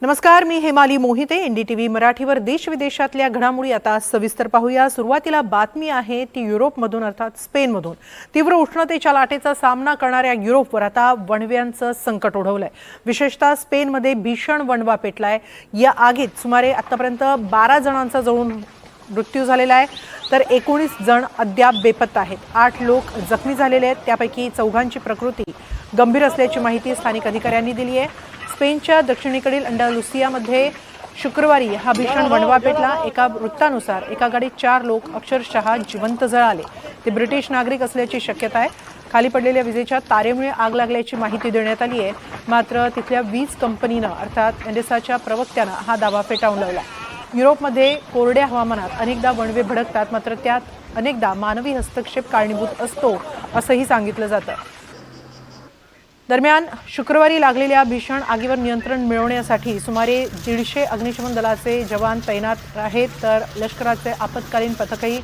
नमस्कार, मी हेमाली मोहिते. एनडीटीव्ही मराठीवर देश विदेशातल्या घडामोडी आता सविस्तर पाहूया. सुरुवातीला बातमी आहे ती युरोपमधून अर्थात स्पेनमधून. तीव्र उष्णतेच्या लाटेचा सामना करणाऱ्या युरोपवर आता वणव्यांचं संकट ओढवलंय. विशेषतः स्पेनमध्ये भीषण वणवा पेटलाय. या आगीत सुमारे आतापर्यंत 12 जणांचा जळून मृत्यू झालेला आहे, तर 19 जण अद्याप बेपत्ता आहेत. 8 लोक जखमी झालेले आहेत. त्यापैकी 4 प्रकृती गंभीर असल्याची माहिती स्थानिक अधिकाऱ्यांनी दिली आहे. स्पेनच्या दक्षिणेकडील अंडालुसियामध्ये शुक्रवारी हा भीषण वणवा पेटला. एका वृत्तानुसार एका गाडीत 4 लोक अक्षरशः जिवंत जळाले. ते ब्रिटिश नागरिक असल्याची शक्यता आहे. खाली पडलेल्या विजेच्या तारेमुळे आग लागल्याची माहिती देण्यात आली आहे. मात्र तिथल्या वीज कंपनीनं अर्थात एंडेसाच्या प्रवक्त्यानं हा दावा फेटाळून लावला. युरोपमध्ये कोरड्या हवामानात अनेकदा वणवे भडकतात, मात्र त्यात अनेकदा मानवी हस्तक्षेप कारणीभूत असतो असंही सांगितलं जातं. दरम्यान शुक्रवारी लागलेल्या भीषण आगीवर नियंत्रण मिळवण्यासाठी सुमारे 150 अग्निशमन दलाचे जवान तैनात आहेत, तर लष्कराचे आपत्कालीन पथकही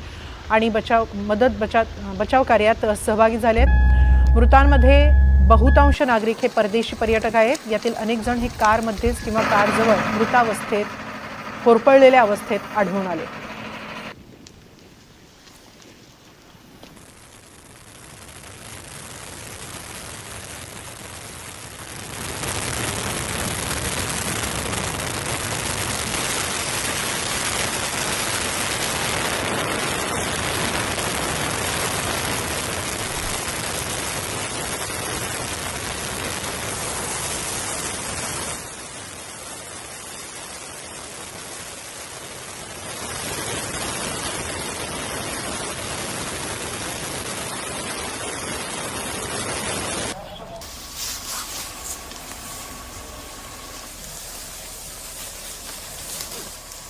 आणि बचाव कार्यात सहभागी झालेत. मृतांमध्ये बहुतांश नागरिक हे परदेशी पर्यटक आहेत. यातील अनेक जण हे कारमध्येच किंवा कारजवळ मृतावस्थेत होरपळलेल्या अवस्थेत आढळून आले.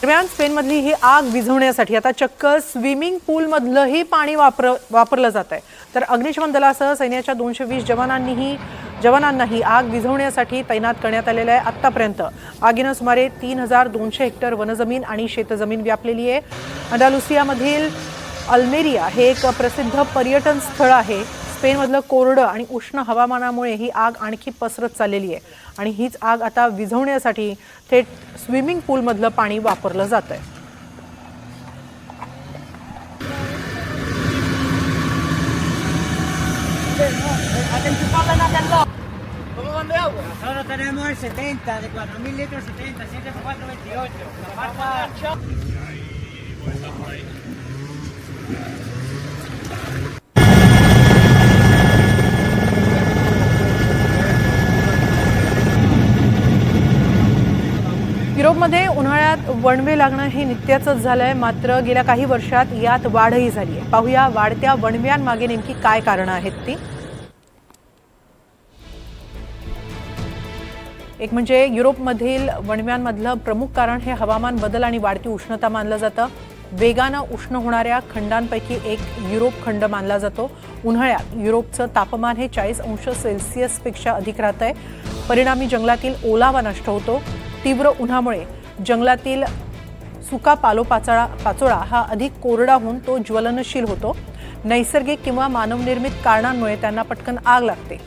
दरम्यान स्पेनमधली ही आग विझवण्यासाठी आता चक्क स्विमिंग पूलमधलंही पाणी वापरलं जात आहे. तर अग्निशमन दलासह सैन्याच्या 220 जवानांनाही आग विझवण्यासाठी तैनात करण्यात आलेलं आहे. आतापर्यंत आगीनं सुमारे 3200 हेक्टर वनजमीन आणि शेतजमीन व्यापलेली आहे. अंडालुसियामधील अल्मेरिया हे एक प्रसिद्ध पर्यटन स्थळ आहे. स्पेनमधलं कोरडं आणि उष्ण हवामानामुळे ही आग आणखी पसरत चाललेली आहे आणि हीच आग आता विझवण्यासाठी थेट स्विमिंग पूलमधलं पाणी वापरलं जात आहे. Nosotros tenemos el 70, de 4.000 litros, 70, 7,428. युरोपमध्ये उन्हाळ्यात वणवे लागणं हे नित्याचंच झालंय, मात्र गेल्या काही वर्षात यात वाढही झाली आहे. पाहूया वाढत्या वणव्यांमागे नेमकी काय कारणं आहेत ती. एक म्हणजे युरोपमधील वणव्यांमधलं प्रमुख कारण हे हवामान बदल आणि वाढती उष्णता मानलं जातं. वेगानं उष्ण होणाऱ्या खंडांपैकी एक युरोप खंड मानला जातो. उन्हाळ्यात युरोपचं तापमान हे 40 अंश सेल्सिअसपेक्षा अधिक राहतंय. परिणामी जंगलातील ओलावा नष्ट होतो. तीव्र उन्हामुळे जंगलातील सुका पाचोळा हा अधिक कोरडा होऊन तो ज्वलनशील होतो. नैसर्गिक किंवा मानवनिर्मित कारणांमुळे त्यांना पटकन आग लागते.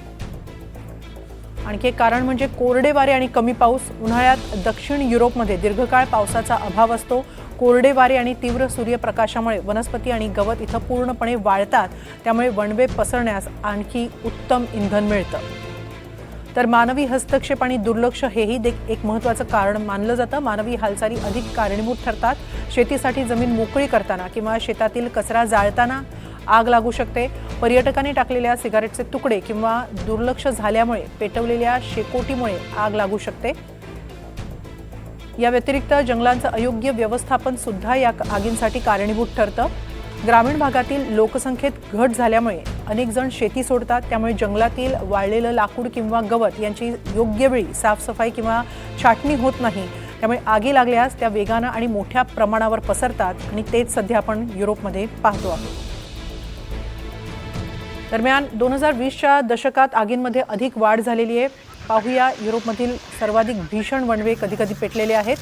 आणखी एक कारण म्हणजे कोरडे वारे आणि कमी पाऊस. उन्हाळ्यात दक्षिण युरोपमध्ये दीर्घकाळ पावसाचा अभाव असतो. कोरडे वारे आणि तीव्र सूर्यप्रकाशामुळे वनस्पती आणि गवत इथं पूर्णपणे वाळतात. त्यामुळे वणवे पसरण्यास आणखी उत्तम इंधन मिळतं. तर मानवी हस्तक्षेप आणि दुर्लक्ष हेही एक महत्त्वाचं कारण मानलं जातं. मानवी हालचाली अधिक कारणीभूत ठरतात. शेतीसाठी जमीन मोकळी करताना किंवा शेतातील कचरा जाळताना आग लागू शकते. पर्यटकांनी टाकलेल्या सिगारेटचे तुकडे किंवा दुर्लक्ष झाल्यामुळे पेटवलेल्या शेकोटीमुळे आग लागू शकते. या व्यतिरिक्त जंगलांचं अयोग्य व्यवस्थापन सुद्धा या आगींसाठी कारणीभूत ठरतं. ग्रामीण भागातील लोकसंख्येत घट झाल्यामुळे अनेक जण शेती सोडतात. त्यामुळे जंगलातील वाळलेलं लाकूड किंवा गवत यांची योग्य वेळी साफसफाई किंवा छाटणी होत नाही. त्यामुळे आगी लागल्यास त्या वेगानं आणि मोठ्या प्रमाणावर पसरतात आणि तेच सध्या आपण युरोपमध्ये पाहतो आहोत. दरम्यान 2020च्या दशकात आगींमध्ये अधिक वाढ झालेली आहे. पाहूया युरोपमधील सर्वाधिक भीषण वणवे कधी कधी पेटलेले आहेत.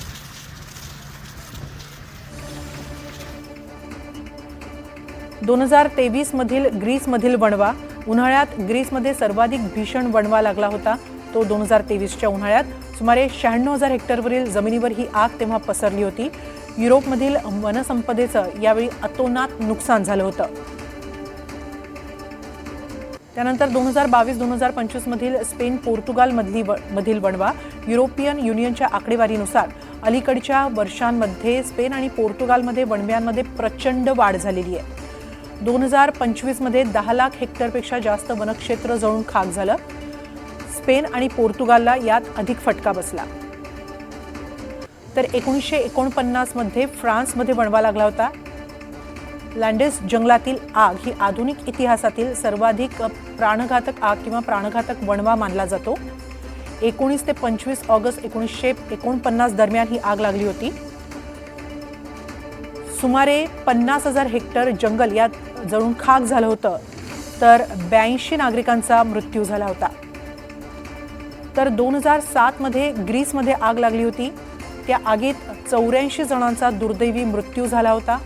2023 मधील ग्रीसमधील वणवा. उन्हाळ्यात ग्रीसमध्ये सर्वाधिक भीषण वणवा लागला होता. तो 2023च्या उन्हाळ्यात सुमारे 96,000 हेक्टरवरील जमिनीवर ही आग तेव्हा पसरली होती. युरोपमधील वनसंपदेचं यावेळी अतोनात नुकसान झालं होतं. त्यानंतर 2022-2025 मधील स्पेन पोर्तुगाल मधील वणवा. युरोपियन युनियनच्या आकडेवारीनुसार अलीकडच्या वर्षांमध्ये स्पेन आणि पोर्तुगालमध्ये वणव्यांमध्ये प्रचंड वाढ झालेली आहे. 2025 मध्ये 10 लाख हेक्टरपेक्षा जास्त वनक्षेत्र जळून खाक झालं. स्पेन आणि पोर्तुगालला यात अधिक फटका बसला. तर 1949 मध्ये फ्रान्समध्ये वणवा लागला होता. लँडेस जंगलातील आग ही आधुनिक इतिहासातील सर्वाधिक प्राणघातक आग किंवा प्राणघातक वणवा मानला जातो. 19 ते 25 ऑगस्ट 1949 दरम्यान ही आग लागली होती. सुमारे 50,000 हेक्टर जंगल यात जळून खाक झालं होतं. तर 82 नागरिकांचा मृत्यू झाला होता. तर 2007 मध्ये ग्रीसमध्ये आग लागली होती. त्या आगीत 84 जणांचा दुर्दैवी मृत्यू झाला होता.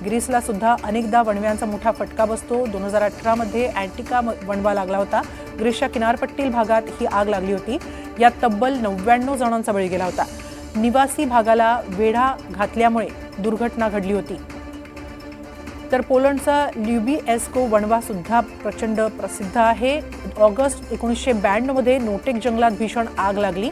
ग्रीसला सुद्धा अनेकदा वणव्यांचा मोठा फटका बसतो. 2018 मध्ये अँटिका वणवा लागला होता. ग्रीसच्या किनारपट्टील भागात ही आग लागली होती. यात तब्बल 99 जणांचा बळी गेला होता. निवासी भागाला वेढा घातल्यामुळे दुर्घटना घडली होती. तर पोलंडचा ल्युबिएस्को वणवा सुद्धा प्रचंड प्रसिद्ध आहे. ऑगस्ट 1992 मध्ये नोटेक जंगलात भीषण आग लागली.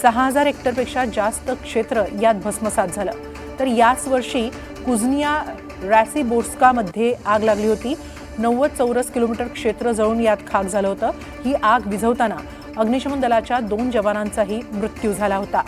6,000 हेक्टरपेक्षा जास्त क्षेत्र यात भस्मसात झालं. तर याच वर्षी कुझनिया रॅसिबोर्स्कामध्ये आग लागली होती. 90 चौरस किलोमीटर क्षेत्र जळून यात खाक झालं होतं. ही आग विझवताना अग्निशमन दलाच्या 2 जवानांचाही मृत्यू झाला होता.